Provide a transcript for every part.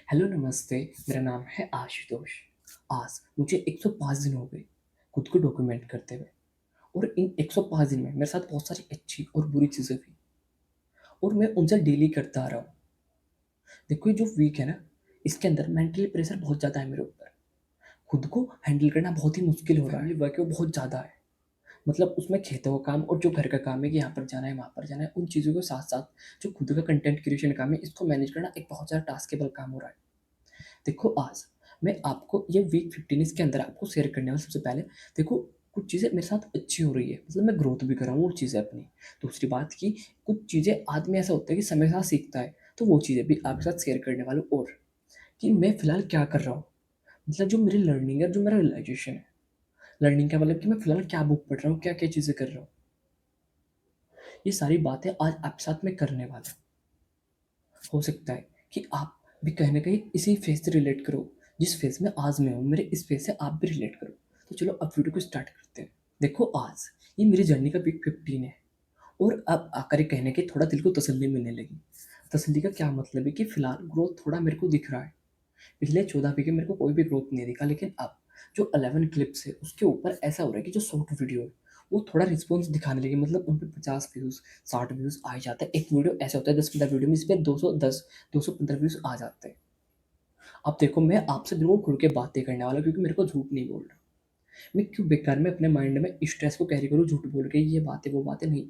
Hello नमस्ते, मेरा नाम है आशुतोष। आज मुझे 105 दिन हो गए खुद को डॉक्यूमेंट करते हुए और इन 105 दिन में मेरे साथ बहुत सारी अच्छी और बुरी चीज़ें हुई और मैं उनसे डील करता आ रहा हूँ। देखो ये जो वीक है ना, इसके अंदर मेंटली प्रेशर बहुत ज़्यादा है मेरे ऊपर। खुद को हैंडल करना बहुत ही मुश्किल हो रहा है। फैमिली वर्क है वो बहुत ज़्यादा है। मतलब उसमें खेतों का काम और जो घर का काम है कि यहाँ पर जाना है, वहाँ पर जाना है, उन चीज़ों के साथ-साथ जो खुद का कंटेंट क्रिएशन का काम है, इसको मैनेज करना एक बहुत ज़्यादा टास्केबल काम हो रहा है। देखो आज मैं आपको ये वीक 15 के अंदर आपको शेयर करने वाला सबसे पहले। देखो कुछ चीज़ें मेरे साथ अच्छी हो रही है, मतलब मैं ग्रोथ भी कर रहा हूँ वो चीज़ें अपनी। दूसरी बात कि कुछ चीज़ें आदमी ऐसा होता है कि समय के साथ सीखता है, तो वो चीज़ें भी आपके साथ शेयर करने वाला हूँ। और कि मैं फ़िलहाल क्या कर रहा हूँ, मतलब जो मेरी लर्निंग है, जो मेरा रियलाइज़ेशन है। लर्निंग का मतलब कि मैं फ़िलहाल क्या बुक पढ़ रहा हूँ, क्या-क्या चीज़ें कर रहा हूँ। ये सारी बातें आज आपके साथ मैं करने वाला हूँ। हो सकता है कि आप भी कहीं न कहीं इसी फ़ेज़ से रिलेट करो, जिस फ़ेज़ में आज मैं हूँ, मेरे इस फ़ेज़ से आप भी रिलेट करो। तो चलो अब वीडियो को स्टार्ट करते हैं। देखो आज ये मेरी जर्नी का वीक 15 है और अब आकर ये कहीं न कहीं थोड़ा दिल को तसल्ली मिलने लगी। तसल्ली का क्या मतलब है कि फ़िलहाल ग्रोथ थोड़ा मेरे को दिख रहा है। पिछले 14 वीक में मेरे को कोई भी ग्रोथ नहीं दिखा, लेकिन अब जो 11 क्लिप्स है उसके ऊपर ऐसा हो रहा है कि जो शॉर्ट वीडियो है वो थोड़ा रिस्पॉन्स दिखाने लगी, मतलब उन पे 50 व्यूज़ 60 व्यूज़ आ ही जाते हैं। एक वीडियो ऐसा होता है 10-15 वीडियो में इस पे 210 215 व्यूज़ आ जाते हैं। अब देखो मैं आपसे बिल्कुल खुल के बातें करने वाला हूँ क्योंकि मेरे को झूठ नहीं बोल रहा। मैं क्यों बेकार में अपने माइंड में स्ट्रेस को कैरी करूँ झूठ बोल के, ये बातें वो बातें नहीं।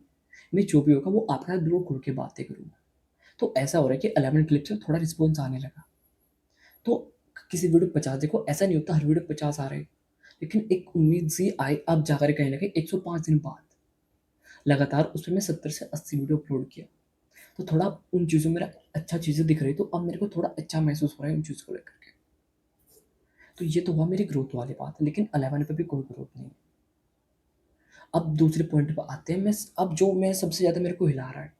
मैं जो भी होगा वो आपके साथ बिल्कुल खुल के बातें करूँगा। तो ऐसा हो रहा है कि 11 क्लिप से थोड़ा रिस्पॉन्स आने लगा। तो किसी वीडियो पे 50, देखो ऐसा नहीं होता हर वीडियो पे 50 आ रहे हैं, लेकिन एक उम्मीद सी आई अब जाकर कहीं न कहीं 105 दिन बाद। लगातार उसमें मैं 70 से 80 वीडियो अपलोड किया। तो थोड़ा उन चीज़ों में मेरा अच्छा चीज़ें दिख रही, तो अब मेरे को थोड़ा अच्छा महसूस हो रहा है उन चीज़ को लेकर के। तो ये तो हुआ मेरी ग्रोथ वाली बात, लेकिन 11 पे भी कोई ग्रोथ नहीं है। अब दूसरे पॉइंट पे आते हैं, अब जो मैं सबसे ज़्यादा मेरे को हिला रहा है,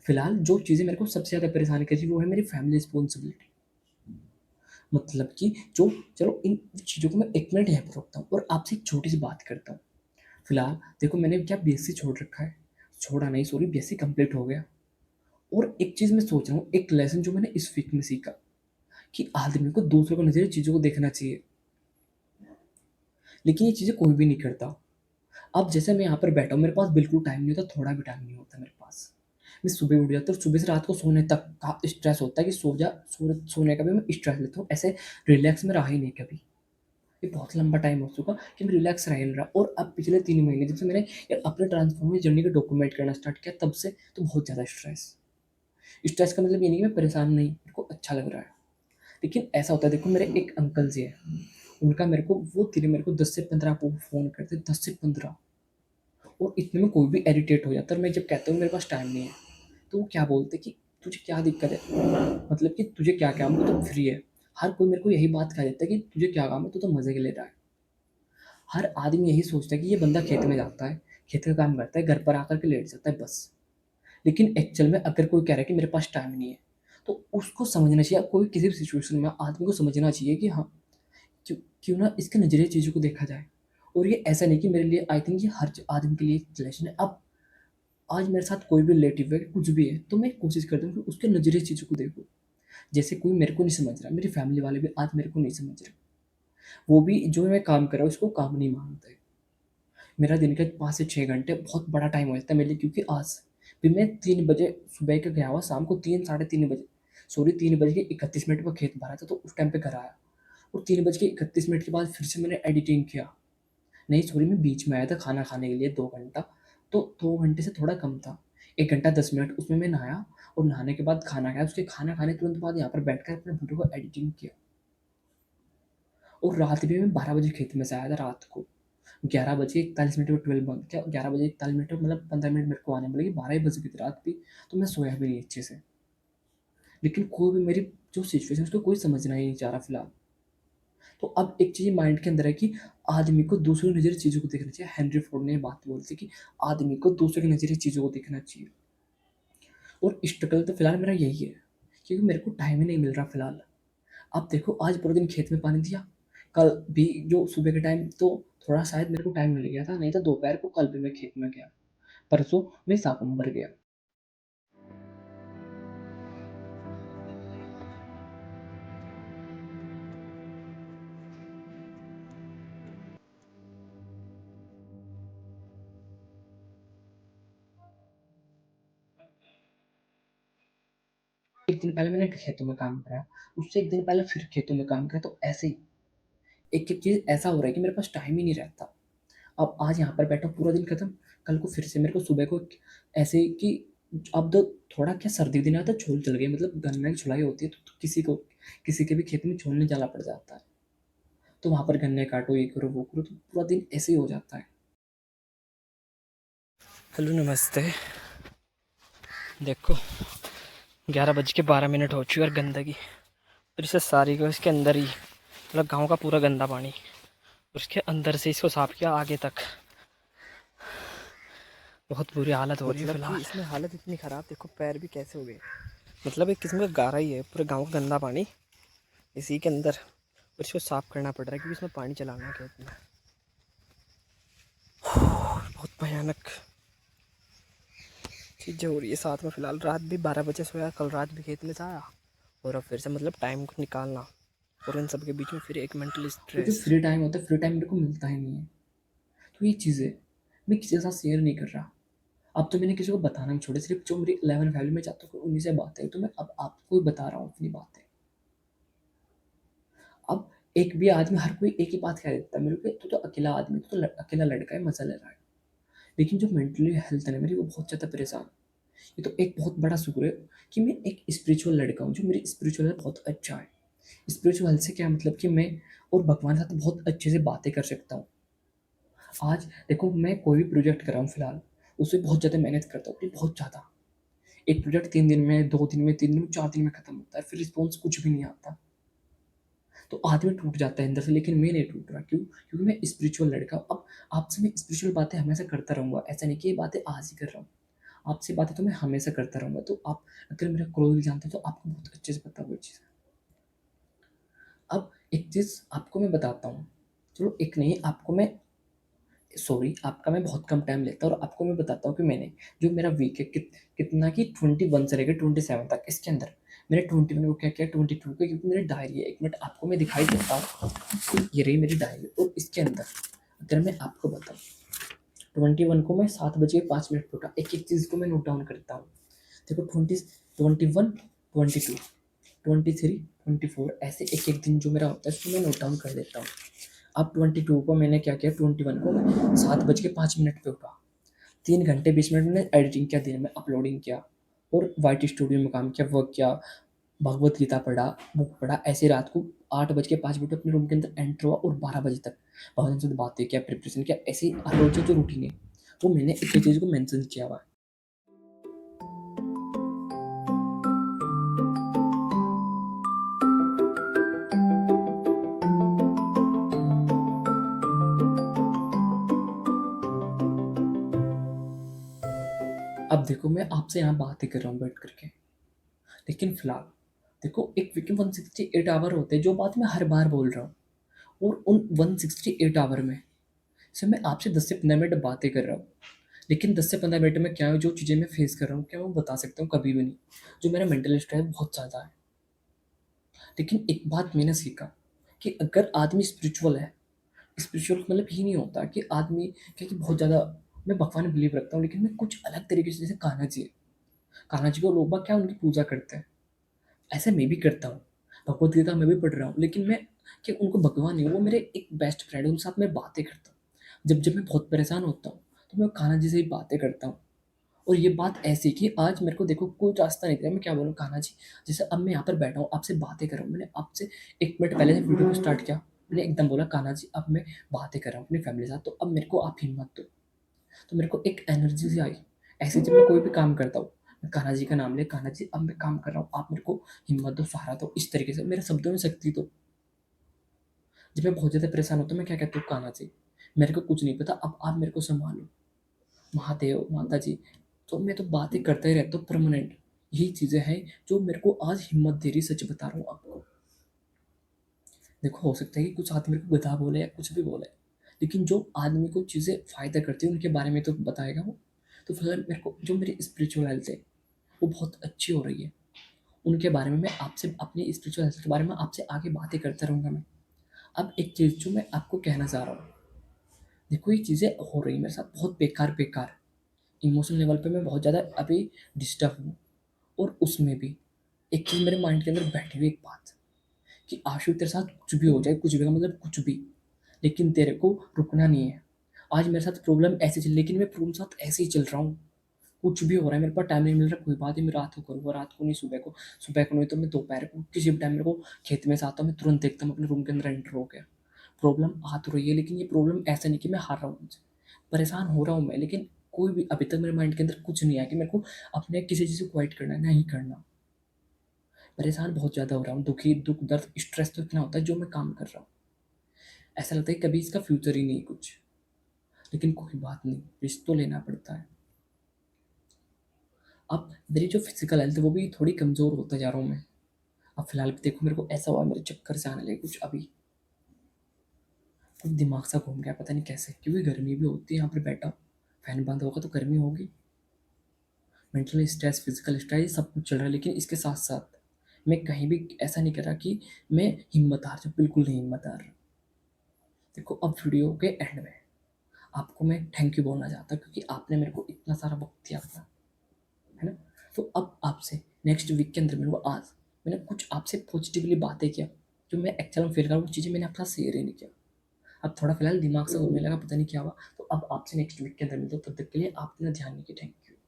फिलहाल जो चीज़ें मेरे को सबसे ज़्यादा परेशान कर रही है वो है मेरी फैमिली रिस्पॉन्सिबिलिटी। मतलब कि जो, चलो इन चीज़ों को मैं 1 मिनट यहाँ पे रोकता हूँ और आपसे एक छोटी-सी बात करता हूँ। फिलहाल देखो मैंने क्या बीएससी छोड़ रखा है, छोड़ा नहीं सॉरी, बीएससी कंप्लीट हो गया। और एक चीज़ मैं सोच रहा हूँ, एक लेसन जो मैंने इस वीक में सीखा कि आदमी को दूसरों के नज़रिए चीज़ों को देखना चाहिए, लेकिन ये चीज़ें कोई भी नहीं करता। अब जैसे मैं यहाँ पर बैठा हूँ, मेरे पास बिल्कुल टाइम नहीं होता, थोड़ा भी टाइम नहीं होता मेरे पास। मैं सुबह उठ जाता हूँ, सुबह से रात को सोने तक का स्ट्रेस होता है कि सोने का भी मैं स्ट्रेस लेता हूँ, ऐसे रिलैक्स में रहा ही नहीं कभी। ये बहुत लंबा टाइम हो चुका कि मैं रिलैक्स रह ही नहीं रहा। और अब पिछले 3 महीने जब से मैंने यार अपने ट्रांसफॉर्मेशन जर्नी को डॉक्यूमेंट करना स्टार्ट किया, तब से तो बहुत ज़्यादा स्ट्रेस। स्ट्रेस का मतलब ये नहीं कि मैं परेशान नहीं, मेरे को अच्छा लग रहा है। लेकिन ऐसा होता है, देखो मेरे एक अंकल जी हैं, उनका मेरे को वो तेरे मेरे को 10 से 15 फ़ोन करते हैं, 10 से 15। और इतने में कोई भी इरिटेट हो जाता है और मैं जब कहता हूँ मेरे पास टाइम नहीं है, तो वो क्या बोलते हैं कि तुझे क्या दिक्कत है? मतलब कि तुझे क्या काम है? तू तो फ्री है। हर कोई मेरे को यही बात कह देता है कि तुझे क्या काम है? तू तो मज़े के ले रहा है। हर आदमी यही सोचता है कि ये बंदा खेत में जाता है, खेत का काम करता है, घर पर आकर के लेट जाता है बस। लेकिन एक्चुअल में अगर कोई कह रहा है कि मेरे पास टाइम नहीं है, तो उसको समझना चाहिए, कोई किसी भी सिचुएशन में आदमी को समझना चाहिए कि हाँ, क्यों क्यों ना इसके नज़रिए चीज़ों को देखा जाए। और ये ऐसा नहीं कि मेरे लिए, आई थिंक ये हर आदमी के लिए एक रिलेशन है। अब आज मेरे साथ कोई भी रिलेटिव है, कुछ भी है, तो मैं कोशिश करता हूँ कि उसके नज़रिए चीज़ों को देखूँ। जैसे कोई मेरे को नहीं समझ रहा, मेरी फैमिली वाले भी आज मेरे को नहीं समझ रहे। वो भी जो मैं काम कर रहा हूँ उसको काम नहीं मानते। मेरा दिन के 5 से 6 घंटे बहुत बड़ा टाइम हो जाता है मेरे लिए, क्योंकि आज भी मैं 3 बजे सुबह के गया हुआ, शाम को 3 साढ़े 3 बजे, सॉरी 3 बज के 31 मिनट पे खेत भरा था, तो उस टाइम पे घर आया। और 3 बज के 31 मिनट के बाद फिर से मैंने एडिटिंग किया। नहीं सॉरी, मैं बीच में आया था खाना खाने के लिए 2 घंटा, तो 2 घंटे से थोड़ा कम था। 1 घंटा 10 मिनट उसमें मैं नहाया और नहाने के बाद खाना खाया, उसके खाना खाने के तुरंत बाद यहाँ पर बैठकर अपने वीडियो को एडिटिंग किया। और रात भी मैं 12 बजे खेत में से आया था रात को। 11 बजे 41 मिनट में 12 बंद किया, 11 बजे 41 मिनट में, मतलब 15 मिनट मेरे को आने में लगे, 12 ही बज गई थी रात भी, तो मैं सोया भी नहीं अच्छे से। लेकिन कोई भी मेरी जो सिचुएशन है उसको कोई समझना ही नहीं चाह रहा फिलहाल। तो अब एक चीज़ माइंड के अंदर है कि आदमी को दूसरे के नज़रिए चीज़ों को देखना चाहिए। हेनरी फोर्ड ने ये बात बोली थी कि आदमी को दूसरे के नज़रिए चीज़ों को देखना चाहिए। और स्ट्रगल तो फिलहाल मेरा यही है, क्योंकि मेरे को टाइम ही नहीं मिल रहा फिलहाल। अब देखो आज पूरे दिन खेत में पानी दिया, कल भी जो सुबह के टाइम तो थोड़ा शायद मेरे को टाइम मिल गया था, नहीं तो दोपहर को कल भी मैं खेत में गया। परसों मैं सांबर गया। एक दिन पहले मैंने खेतों में काम करा, उससे एक दिन पहले फिर खेतों में काम किया, तो ऐसे ही एक-एक चीज़ ऐसा हो रहा है कि मेरे पास टाइम ही नहीं रहता। अब आज यहाँ पर बैठा हूँ पूरा दिन खत्म, कल को फिर से मेरे को सुबह को ऐसे कि अब तो थोड़ा क्या सर्दी दिन आया तो झोल चल गई, मतलब गन्ने की छुड़ाई होती है तो किसी के भी खेत में झोलने जाना पड़ जाता है। तो वहाँ पर गन्ने काटो, ये करो, वो करो, तो पूरा दिन ऐसे ही हो जाता है। हेलो नमस्ते। देखो 11:12 हो चुकी है और गंदगी और इसे सारी को इसके अंदर ही मतलब गांव का पूरा गंदा पानी उसके अंदर से इसको साफ किया आगे तक। बहुत बुरी हालत हो रही है मतलब कि फिलहाल। इसमें हालत इतनी ख़राब, देखो पैर भी कैसे हो गए। मतलब एक किस्म का गारा ही है पूरे गांव का गंदा पानी इसी के अंदर और इसको साफ करना पड़ रहा है क्योंकि इसमें पानी चलाना है खेत में। बहुत भयानक चीज़ें हो रही है साथ में। फिलहाल रात भी 12 बजे सोया, कल रात भी खेत में था और अब फिर से मतलब टाइम को निकालना और इन सब के बीच में फिर एक मेंटल तो जो स्ट्रेस। फ्री टाइम होता है, फ्री टाइम मेरे को मिलता ही नहीं है। तो ये चीज़ें मैं किसी के साथ शेयर नहीं कर रहा। अब तो मैंने किसी को बताना भी छोड़ा, सिर्फ़ जो मेरी 11 फैमिली में चाहता हूँ उन्हीं से बातें है, तो मैं अब आपको ही बता रहा हूँ अपनी बातें। अब एक भी आदमी, हर कोई एक ही बात कह देता है मेरे को, "तू तो अकेला आदमी, तू तो अकेला लड़का है, मज़ा ले रहा है।" लेकिन जो मेंटली हेल्थ है ना मेरी, वो बहुत ज़्यादा परेशान है। ये तो एक बहुत बड़ा शुक्र है कि मैं एक स्पिरिचुअल लड़का हूँ, जो मेरी स्पिरिचुअल हेल्थ बहुत अच्छा है। स्पिरिचुअल हेल्थ से क्या मतलब कि मैं और भगवान के साथ बहुत अच्छे से बातें कर सकता हूँ। आज देखो मैं कोई भी प्रोजेक्ट कर रहा हूँ फिलहाल, उसमें बहुत ज़्यादा मेहनत करता हूँ, बहुत ज़्यादा। एक प्रोजेक्ट 3 दिन में, 2 दिन में, 3 दिन में, 4 दिन में खत्म होता है, फिर रिस्पॉन्स कुछ भी नहीं आता। तो आदमी टूट जाता है अंदर से, लेकिन मैं नहीं टूट रहा। क्यों? क्योंकि मैं स्पिरिचुअल लड़का हूँ। अब आपसे मैं स्पिरिचुअल बातें हमेशा करता रहूँगा, ऐसा नहीं कि ये बातें आज ही कर रहा हूँ। आपसे बातें तो मैं हमेशा करता रहूँगा, तो आप अगर मेरा क्लोज़ली जानते हो तो आपको बहुत अच्छे से पता है वो चीज़। अब एक चीज़ आपको मैं बताता हूँ, चलो एक नहीं, आपको मैं सॉरी, आपका मैं बहुत कम टाइम लेता हूँ और आपको मैं बताता हूँ कि मैंने जो मेरा वीक है कितना कि 21 से लेकर 27 तक, इसके अंदर मैंने 21 को क्या किया, 22 को, क्योंकि मेरी डायरी है। एक मिनट आपको मैं दिखाई देता हूँ कि ये रही मेरी डायरी, और इसके अंदर अगर मैं आपको बताऊँ, 21 को मैं 7:05 पे उठा। एक एक चीज़ को मैं नोट डाउन करता हूँ। देखो 21, 22, 23, 24, ऐसे एक एक दिन जो मेरा होता है उसको मैं नोट डाउन कर देता हूँ। अब 22 को मैंने क्या किया, 21 को मैं 7:05 पे उठा। 3 घंटे 20 मिनट मैंने एडिटिंग किया, दिन में अपलोडिंग किया और वाईट स्टूडियो में काम किया, वर्क किया, भगवत गीता पढ़ा, बुक पढ़ा। ऐसे रात को 8:05 अपने रूम के अंदर एंटर हुआ और 12 बजे तक भगवान से बातें किया, प्रिपरेशन किया। ऐसे ही हर रोज जो रूटीन है वो मैंने एक एक चीज़ को मेंशन किया हुआ है। अब देखो मैं आपसे यहाँ बातें कर रहा हूँ बैठ करके, लेकिन फिलहाल देखो एक वीक में 168 आवर होते हैं, जो बात मैं हर बार बोल रहा हूँ, और उन 168 आवर में से मैं आपसे 10 से 15 मिनट बातें कर रहा हूँ। लेकिन 10 से 15 मिनट में क्या है, जो चीज़ें मैं फेस कर रहा हूँ, क्या मैं बता सकता हूँ? कभी भी नहीं। जो मेरा मेंटल स्ट्रेस बहुत ज़्यादा है। लेकिन एक बात मैंने सीखा कि अगर आदमी स्पिरिचुअल है, स्पिरिचुअल मतलब ये नहीं होता कि आदमी क्या, कि बहुत ज़्यादा मैं भगवान में बिलीव रखता हूँ, लेकिन मैं कुछ अलग तरीके से, जैसे कान्हा जी है। कान्हा जी को लोग बाग क्या उनकी पूजा करते हैं, ऐसे मैं भी करता हूँ। भगवत गीता मैं भी पढ़ रहा हूँ, लेकिन मैं कि उनको भगवान नहीं, वो मेरे एक बेस्ट फ्रेंड है, उनके साथ मैं बातें करता हूँ। जब मैं बहुत परेशान होता हूँ, तो मैं कान्हा जी से ही बातें करता हूँ। और ये बात ऐसी कि आज मेरे को देखो कोई रास्ता नहीं था, मैं क्या बोलूँ कान्हा जी, जैसे अब मैं यहाँ पर बैठा हूँ, आपसे बातें कर रहा हूँ। मैंने आपसे 1 मिनट पहले जब वीडियो को स्टार्ट किया, मैंने एकदम बोला कान्हा जी अब मैं बातें कर रहा हूँ अपनी फैमिली के साथ, तो अब मेरे को आप हिम्मत दो। तो मेरे को एक एनर्जी सी आई। ऐसे जब मैं कोई भी काम करता हूँ, मैं कान्हा जी का नाम ले, कान्हा जी अब मैं काम कर रहा हूँ, आप मेरे को हिम्मत दो, सहारा दो, इस तरीके से मेरे शब्दों में शक्ति दो। जब मैं बहुत ज़्यादा परेशान होता हूँ, मैं क्या कहता हूँ, कान्हा जी मेरे को कुछ नहीं पता, अब आप मेरे को संभालो। महादेव, माता जी, तो मैं तो बातें करता ही रहता हूँ परमानेंट। यही चीज़ें हैं जो मेरे को आज हिम्मत दे रही, सच बता रहा हूँ आपको। देखो हो सकता है कि कुछ आदमी मेरे को गधा बोले या कुछ भी बोले, लेकिन जो आदमी को चीज़ें फ़ायदा करती हैं उनके बारे में तो बताएगा वो। तो फिलहाल मेरे को जो मेरी स्पिरिचुअल हेल्थ है, वो बहुत अच्छी हो रही है। उनके बारे में मैं आपसे, अपनी स्पिरिचुअल हेल्थ के बारे में आपसे आगे बातें करता रहूँगा मैं। अब एक चीज़ जो मैं आपको कहना चाह रहा हूँ, देखो ये चीज़ें हो रही हैं मेरे साथ बहुत बेकार-बेकार। इमोशनल लेवल पे मैं बहुत ज़्यादा अभी डिस्टर्ब हूँ, और उसमें भी एक चीज़ मेरे माइंड के अंदर बैठी हुई एक बात कि आशु तेरे साथ कुछ भी हो जाए, कुछ भी का मतलब कुछ भी, लेकिन तेरे को रुकना नहीं है। आज मेरे साथ प्रॉब्लम ऐसे चल, लेकिन मैं प्रॉब्लम साथ ऐसे ही चल रहा हूँ। कुछ भी हो रहा है, मेरे पास टाइम नहीं मिल रहा, कोई बात नहीं, मैं रात को करूँगा, रात को नहीं सुबह को, सुबह को नहीं तो मैं दोपहर को, किसी भी टाइम मेरे को खेत में से आता हूँ, मैं तुरंत देखता हूँ अपने रूम के अंदर एंटर हो गया। प्रॉब्लम आ तो रही है, लेकिन ये प्रॉब्लम ऐसा नहीं कि मैं हार रहा हूँ उनसे, परेशान हो रहा हूँ मैं, लेकिन कोई भी अभी तक मेरे माइंड के अंदर कुछ नहीं आया कि मेरे को अपने किसी चीज़ को क्वाइट करना है, नहीं करना। परेशान बहुत ज़्यादा हो रहा हूँ, दुखी, दुख दर्द स्ट्रेस तो इतना होता है जो मैं काम कर रहा हूँ, ऐसा लगता है कि कभी इसका फ्यूचर ही नहीं कुछ, लेकिन कोई बात नहीं, रिस्क तो लेना पड़ता है। अब मेरी जो फिजिकल हेल्थ है वो भी थोड़ी कमज़ोर होता जा रहा हूँ मैं। अब फिलहाल भी देखो मेरे को ऐसा हुआ, मेरे चक्कर से आने लगे कुछ अभी, कुछ दिमाग सा घूम गया, पता नहीं कैसे, क्योंकि गर्मी भी होती है, यहाँ पर बैठा हूँ, फैन बंद होगा तो गर्मी होगी। मेंटल स्ट्रेस, फिजिकल स्ट्रेस, सब कुछ चल रहा है, लेकिन इसके साथ साथ मैं कहीं भी ऐसा नहीं कर रहा कि मैं हिम्मत हार जाऊँ, बिल्कुल नहीं हिम्मत हार रहा। देखो अब वीडियो के एंड में आपको मैं थैंक यू बोलना चाहता, क्योंकि आपने मेरे को इतना सारा वक्त दिया अपना, है ना। तो अब आपसे नेक्स्ट वीक के अंदर मेरे को, आज मैंने कुछ आपसे पॉजिटिवली बातें किया जो मैं एक्चुअल में फील कर रहा हूँ, वो चीज़ें मैंने अपना शेयर ही नहीं किया। अब थोड़ा फिलहाल दिमाग से घूमने लगा, पता नहीं क्या हुआ। तो अब आपसे नेक्स्ट वीक के अंदर मिलता हूँ, तब तक के लिए आप इतना ध्यान नहीं, थैंक यू।